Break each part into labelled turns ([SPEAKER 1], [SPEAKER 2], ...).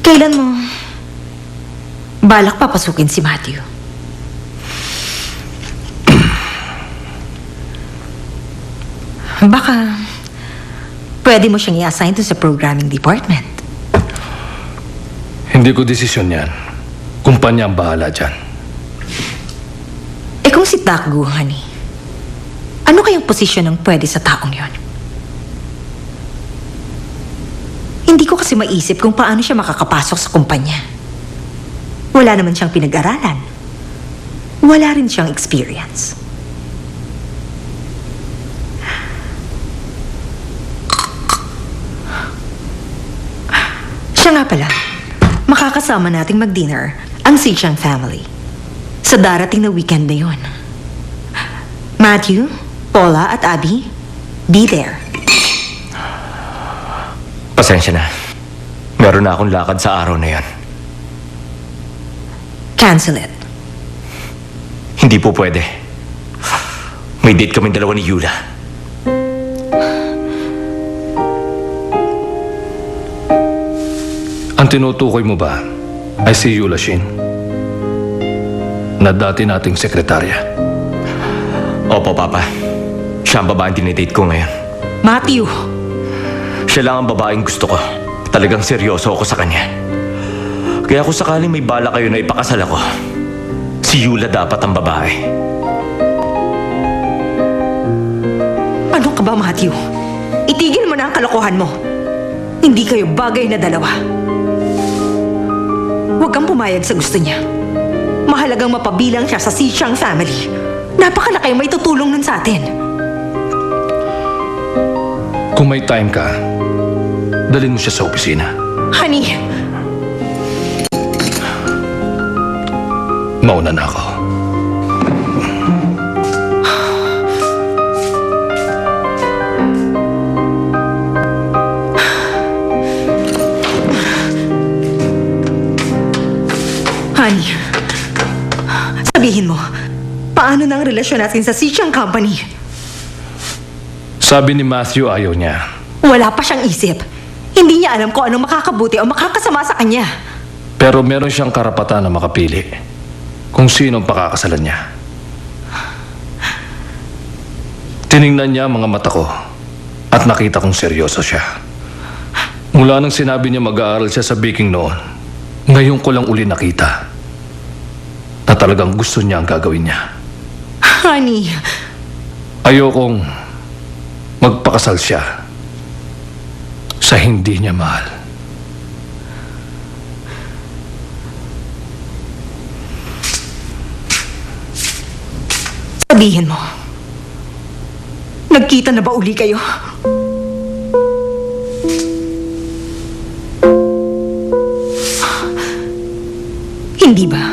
[SPEAKER 1] Kailan mo balak papasukin si Matthew? Baka pwede mo siyang i-assign to sa programming department.
[SPEAKER 2] Hindi ko desisyon yan. Kumpanya ang bahala dyan.
[SPEAKER 1] Eh kung si Takgu, honey, ano kayang posisyon ng pwede sa taong yon? Hindi ko kasi maisip kung paano siya makakapasok sa kumpanya. Wala naman siyang pinag-aralan. Wala rin siyang experience. Siya nga pala, makakasama nating mag-dinner ang Sichang family sa darating na weekend na yun. Matthew, Paula at Abby, be there.
[SPEAKER 3] Pasensya na. Meron na akong lakad sa araw na yan.
[SPEAKER 1] Cancel it.
[SPEAKER 3] Hindi po pwede. May date kaming dalawa ni Yula.
[SPEAKER 2] Ang tinutukoy mo ba ay si Yula Shin? Na dati nating sekretarya.
[SPEAKER 3] Opo, Papa. Siya ang babaeng dinidate ko ngayon.
[SPEAKER 1] Matthew!
[SPEAKER 3] Siya lang ang babaeng gusto ko. Talagang seryoso ako sa kanya. Kaya kung sakaling may bala kayo na ipakasal ako, si Yula dapat ang babae.
[SPEAKER 1] Ano ka ba, Matthew? Itigil mo na ang kalokohan mo. Hindi kayo bagay na dalawa. Huwag kang pumayag sa gusto niya. Mahalagang mapabilang siya sa Sichang family. Napakalaki may tutulong nun sa atin.
[SPEAKER 2] Kung may time ka, dalhin mo siya sa opisina.
[SPEAKER 1] Honey,
[SPEAKER 2] Mauna na ako.
[SPEAKER 1] honey. Sabihin mo, paano na ang relasyon natin sa Sichang Company?
[SPEAKER 2] Sabi ni Matthew ayaw niya.
[SPEAKER 1] Wala pa siyang isip. Hindi niya alam kung anong makakabuti o makakasama sa kanya.
[SPEAKER 2] Pero meron siyang karapatan na makapili kung sino ang pakakasalan niya. Tiningnan niya ang mga mata ko at nakita kong seryoso siya. Mula nang sinabi niya mag-aaral siya sa baking noon, ngayon ko lang uli nakita na talagang gusto niya ang gagawin niya.
[SPEAKER 1] Honey,
[SPEAKER 2] Ayokong magpakasal siya sa hindi niya mahal.
[SPEAKER 1] sabihin mo. Nagkita na ba uli kayo? Hindi ba?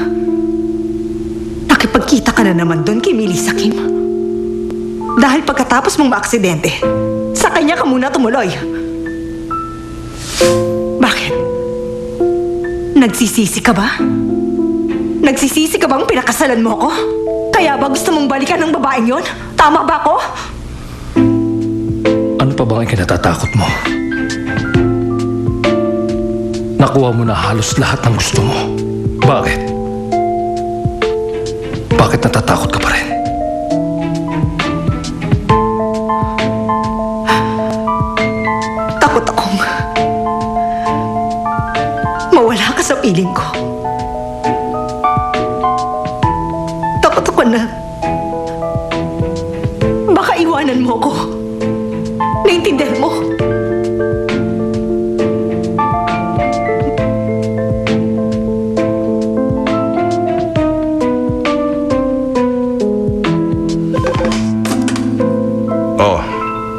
[SPEAKER 1] Nakipagkita ka na naman doon kay Melissa Kim? Dahil pagkatapos mong maaksidente, sa kanya ka muna tumuloy. Bakit? Nagsisisi ka ba? Nagsisisi ka bang pinakasalan mo ko? Kaya ba gusto mong balikan ng babaeng yon? Tama ba ako?
[SPEAKER 2] Ano pa bang ikinatatakot mo? Nakuha mo na halos lahat ng gusto mo. Bakit? Bakit natatakot ka pa rin?
[SPEAKER 1] Takot akong mawala ka sa piling ko. Takot ako na baka iwanan mo ko. Naintindihan mo?
[SPEAKER 4] Oo,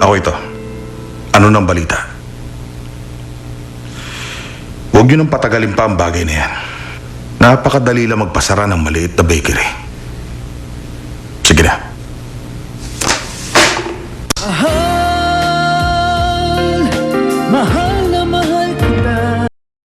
[SPEAKER 4] ako ito. Ano nang balita? Huwag yun nang patagalin pa ang bagay na yan. Napakadali lang magpasara ng maliit na bakery.